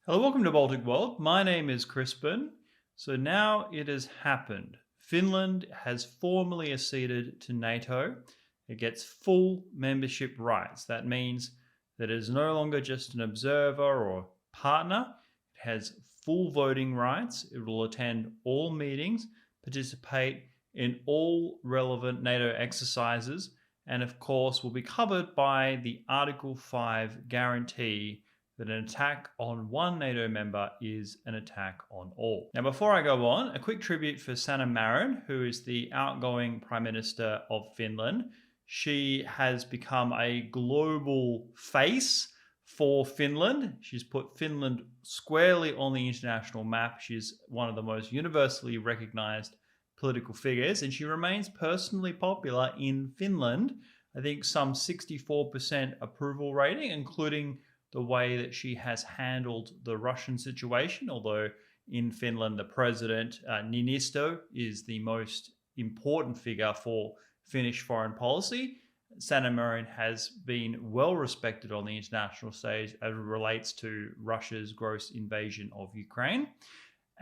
Hello, welcome to Baltic World. My name is Crispin. So now it has happened. Finland has formally acceded to NATO. It gets full membership rights. That means that it is no longer just an observer or partner. It has full voting rights. It will attend all meetings, participate in all relevant NATO exercises, and of course will be covered by the Article 5 guarantee that an attack on one NATO member is an attack on all. Now, before I go on, a quick tribute for Sanna Marin, who is the outgoing Prime Minister of Finland. She has become a global face for Finland. She's put Finland squarely on the international map. She's one of the most universally recognized political figures, and she remains personally popular in Finland. I think some 64% approval rating, including the way that she has handled the Russian situation, although in Finland, the president, Niinisto, is the most important figure for Finnish foreign policy. Sanna Marin has been well respected on the international stage as it relates to Russia's gross invasion of Ukraine.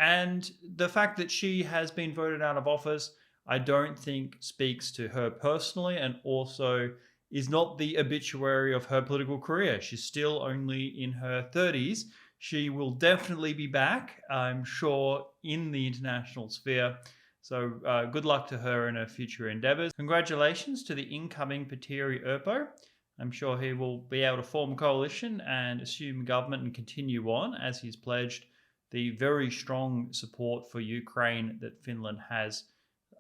And the fact that she has been voted out of office, I don't think speaks to her personally, and also is not the obituary of her political career. She's still only in her 30s. She will definitely be back, I'm sure, in the international sphere. So good luck to her in her future endeavours. Congratulations to the incoming Petteri Orpo. I'm sure he will be able to form a coalition and assume government and continue on, as he's pledged the very strong support for Ukraine that Finland has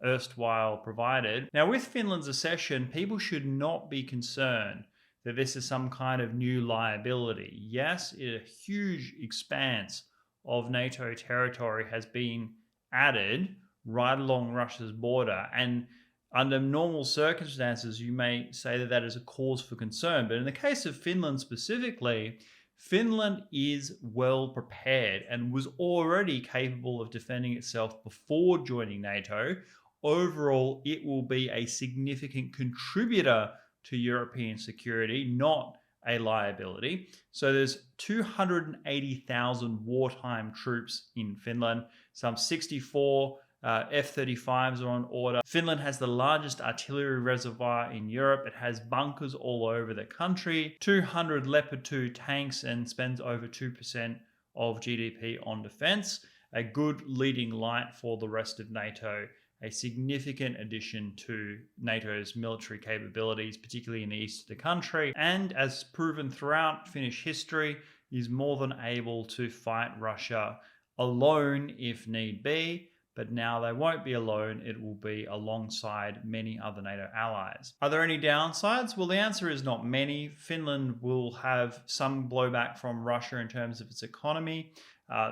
erstwhile provided. Now, with Finland's accession, people should not be concerned that this is some kind of new liability. Yes, a huge expanse of NATO territory has been added right along Russia's border, and under normal circumstances, you may say that that is a cause for concern. But in the case of Finland specifically, Finland is well prepared and was already capable of defending itself before joining NATO. Overall, it will be a significant contributor to European security, not a liability. So there's 280,000 wartime troops in Finland. Some 64 F-35s are on order. Finland has the largest artillery reservoir in Europe. It has bunkers all over the country, 200 Leopard 2 tanks, and spends over 2% of GDP on defense. A good leading light for the rest of NATO. A significant addition to NATO's military capabilities, particularly in the east of the country, and as proven throughout Finnish history, is more than able to fight Russia alone if need be. But now they won't be alone, it will be alongside many other NATO allies. Are there any downsides? Well, the answer is not many. Finland will have some blowback from Russia in terms of its economy.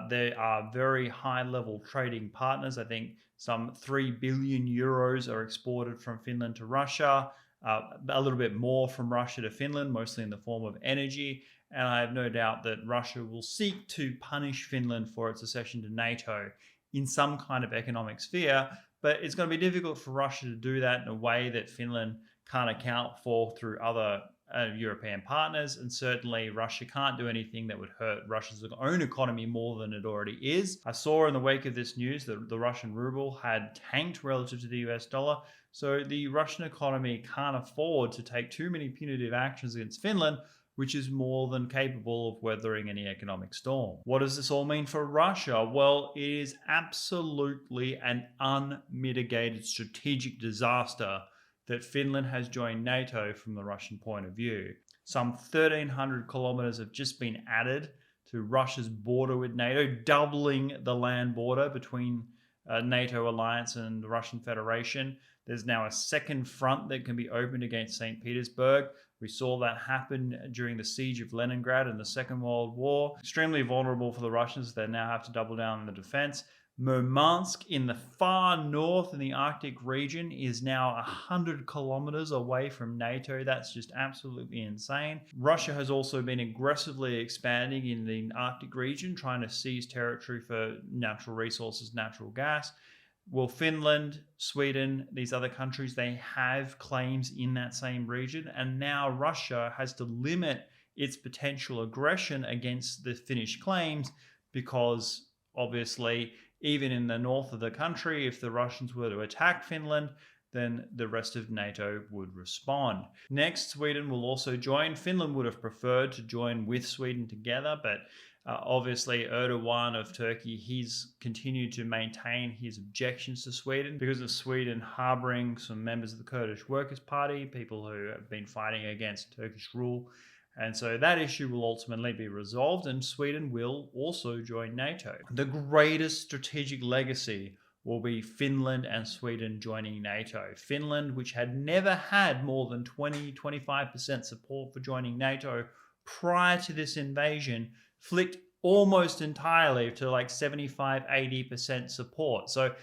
There are very high-level trading partners. I think some 3 billion euros are exported from Finland to Russia, a little bit more from Russia to Finland, mostly in the form of energy. And I have no doubt that Russia will seek to punish Finland for its accession to NATO in some kind of economic sphere, but it's going to be difficult for Russia to do that in a way that Finland can't account for through other European partners, and certainly Russia can't do anything that would hurt Russia's own economy more than it already is. I saw in the wake of this news that the Russian ruble had tanked relative to the US dollar, so the Russian economy can't afford to take too many punitive actions against Finland, which is more than capable of weathering any economic storm. What does this all mean for Russia? Well, it is absolutely an unmitigated strategic disaster that Finland has joined NATO from the Russian point of view. Some 1,300 kilometers have just been added to Russia's border with NATO, doubling the land border between NATO alliance and the Russian Federation. There's now a second front that can be opened against St. Petersburg. We saw that happen during the siege of Leningrad in the Second World War. Extremely vulnerable for the Russians. They now have to double down on the defense. Murmansk in the far north in the Arctic region is now 100 kilometers away from NATO. That's just absolutely insane. Russia has also been aggressively expanding in the Arctic region, trying to seize territory for natural resources, natural gas. Well, Finland, Sweden, these other countries, they have claims in that same region. And now Russia has to limit its potential aggression against the Finnish claims, because obviously, even in the north of the country, if the Russians were to attack Finland, then the rest of NATO would respond. Next, Sweden will also join. Finland would have preferred to join with Sweden together, but obviously Erdogan of Turkey, he's continued to maintain his objections to Sweden because of Sweden harboring some members of the Kurdish Workers' Party, people who have been fighting against Turkish rule. And so that issue will ultimately be resolved, and Sweden will also join NATO. The greatest strategic legacy will be Finland and Sweden joining NATO. Finland, which had never had more than 20-25% support for joining NATO prior to this invasion, flicked almost entirely to like 75-80% support. So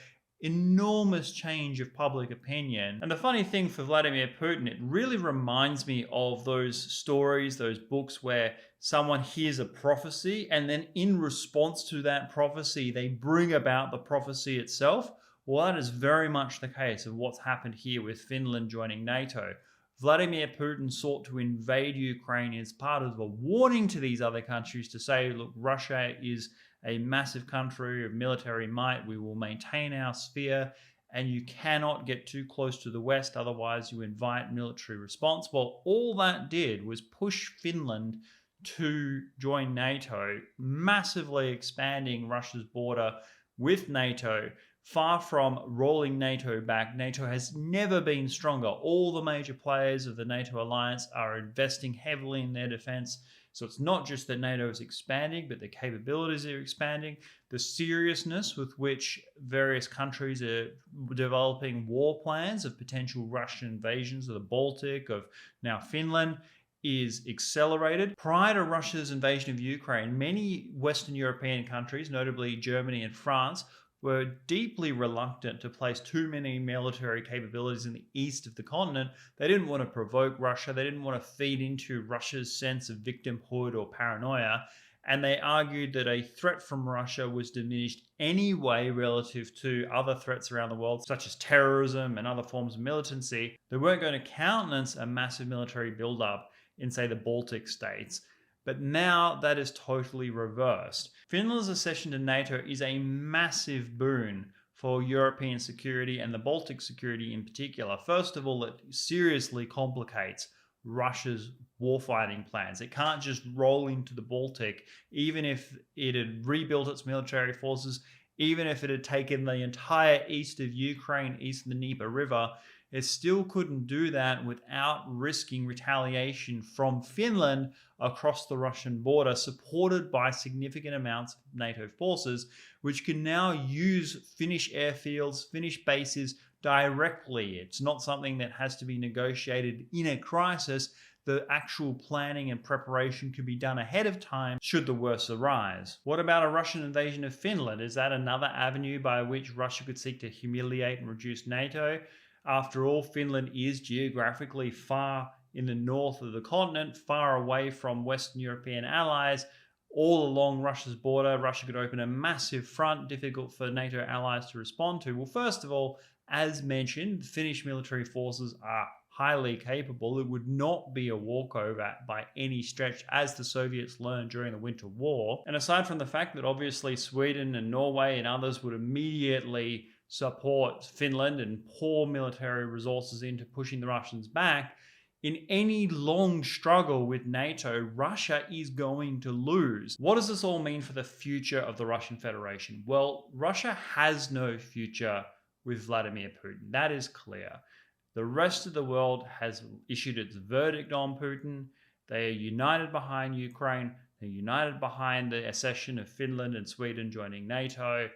enormous change of public opinion. And the funny thing for Vladimir Putin, it really reminds me of those stories, those books where someone hears a prophecy and then in response to that prophecy, they bring about the prophecy itself. Well, that is very much the case of what's happened here with Finland joining NATO. Vladimir Putin sought to invade Ukraine as part of a warning to these other countries to say, look, Russia is a massive country of military might. We will maintain our sphere, and you cannot get too close to the West, otherwise you invite military response. Well, all that did was push Finland to join NATO, massively expanding Russia's border with NATO. Far from rolling NATO back, NATO has never been stronger. All the major players of the NATO alliance are investing heavily in their defense. So it's not just that NATO is expanding, but the capabilities are expanding. The seriousness with which various countries are developing war plans of potential Russian invasions of the Baltic, of now Finland, is accelerated. Prior to Russia's invasion of Ukraine, many Western European countries, notably Germany and France, were deeply reluctant to place too many military capabilities in the east of the continent. They didn't want to provoke Russia. They didn't want to feed into Russia's sense of victimhood or paranoia. And they argued that a threat from Russia was diminished anyway relative to other threats around the world, such as terrorism and other forms of militancy. They weren't going to countenance a massive military buildup in, say, the Baltic states. But now that is totally reversed. Finland's accession to NATO is a massive boon for European security and the Baltic security in particular. First of all, it seriously complicates Russia's warfighting plans. It can't just roll into the Baltic, even if it had rebuilt its military forces, even if it had taken the entire east of Ukraine, east of the Dnieper River. It still couldn't do that without risking retaliation from Finland across the Russian border, supported by significant amounts of NATO forces, which can now use Finnish airfields, Finnish bases directly. It's not something that has to be negotiated in a crisis. The actual planning and preparation could be done ahead of time should the worst arise. What about a Russian invasion of Finland? Is that another avenue by which Russia could seek to humiliate and reduce NATO? After all, Finland is geographically far in the north of the continent, far away from Western European allies, all along Russia's border. Russia could open a massive front, difficult for NATO allies to respond to. Well, first of all, as mentioned, Finnish military forces are highly capable. It would not be a walkover by any stretch, as the Soviets learned during the Winter War. And aside from the fact that obviously Sweden and Norway and others would immediately support Finland and pour military resources into pushing the Russians back, in any long struggle with NATO, Russia is going to lose. What does this all mean for the future of the Russian Federation? Well, Russia has no future with Vladimir Putin. That is clear. The rest of the world has issued its verdict on Putin. They are united behind Ukraine. They're united behind the accession of Finland and Sweden joining NATO.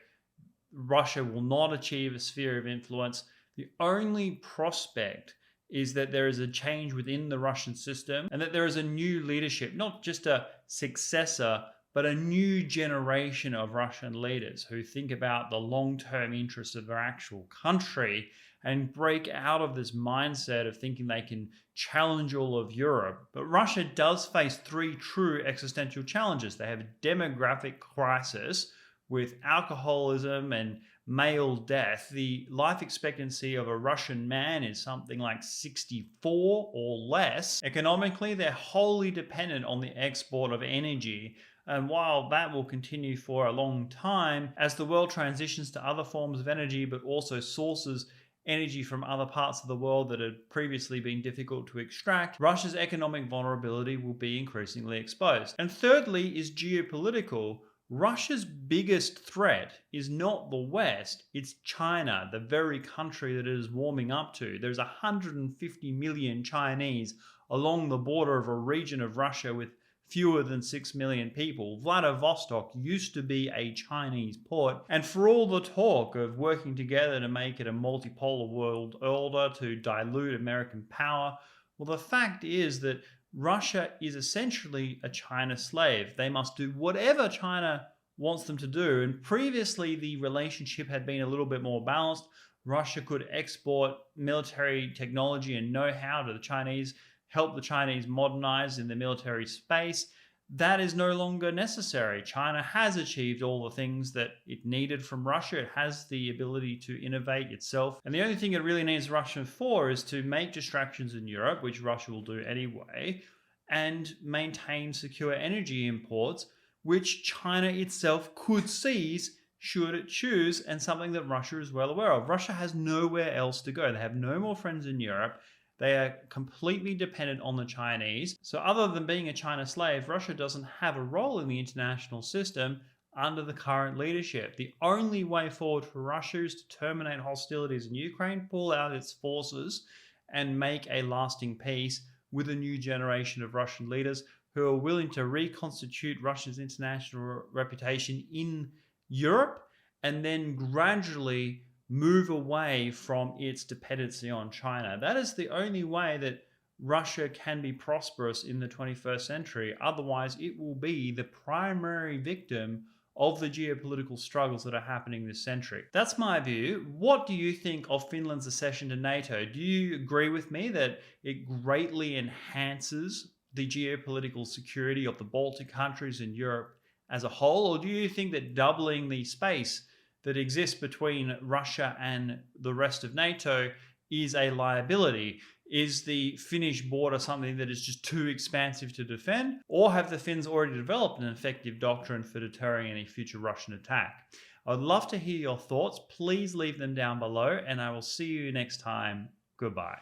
Russia will not achieve a sphere of influence. The only prospect is that there is a change within the Russian system and that there is a new leadership, not just a successor, but a new generation of Russian leaders who think about the long-term interests of their actual country and break out of this mindset of thinking they can challenge all of Europe. But Russia does face three true existential challenges. They have a demographic crisis, with alcoholism and male death. The life expectancy of a Russian man is something like 64 or less. Economically, they're wholly dependent on the export of energy. And while that will continue for a long time, as the world transitions to other forms of energy, but also sources energy from other parts of the world that had previously been difficult to extract, Russia's economic vulnerability will be increasingly exposed. And thirdly is geopolitical. Russia's biggest threat is not the West, it's China, the very country that it is warming up to. There's 150 million Chinese along the border of a region of Russia with fewer than 6 million people. Vladivostok used to be a Chinese port, and for all the talk of working together to make it a multipolar world order to dilute American power, well, the fact is that Russia is essentially a China slave. They must do whatever China wants them to do, and previously the relationship had been a little bit more balanced. Russia could export military technology and know-how to the Chinese, help the Chinese modernize in the military space. That is no longer necessary. China has achieved all the things that it needed from Russia. It has the ability to innovate itself. And the only thing it really needs Russia for is to make distractions in Europe, which Russia will do anyway, and maintain secure energy imports, which China itself could seize should it choose, and something that Russia is well aware of. Russia has nowhere else to go. They have no more friends in Europe. They are completely dependent on the Chinese. So other than being a China slave, Russia doesn't have a role in the international system under the current leadership. The only way forward for Russia is to terminate hostilities in Ukraine, pull out its forces, and make a lasting peace with a new generation of Russian leaders who are willing to reconstitute Russia's international reputation in Europe and then gradually move away from its dependency on China. That is the only way that Russia can be prosperous in the 21st century. Otherwise, it will be the primary victim of the geopolitical struggles that are happening this century. That's my view. What do you think of Finland's accession to NATO? Do you agree with me that it greatly enhances the geopolitical security of the Baltic countries and Europe as a whole? Or do you think that doubling the space that exists between Russia and the rest of NATO is a liability? Is the Finnish border something that is just too expansive to defend? Or have the Finns already developed an effective doctrine for deterring any future Russian attack? I'd love to hear your thoughts. Please leave them down below, and I will see you next time. Goodbye.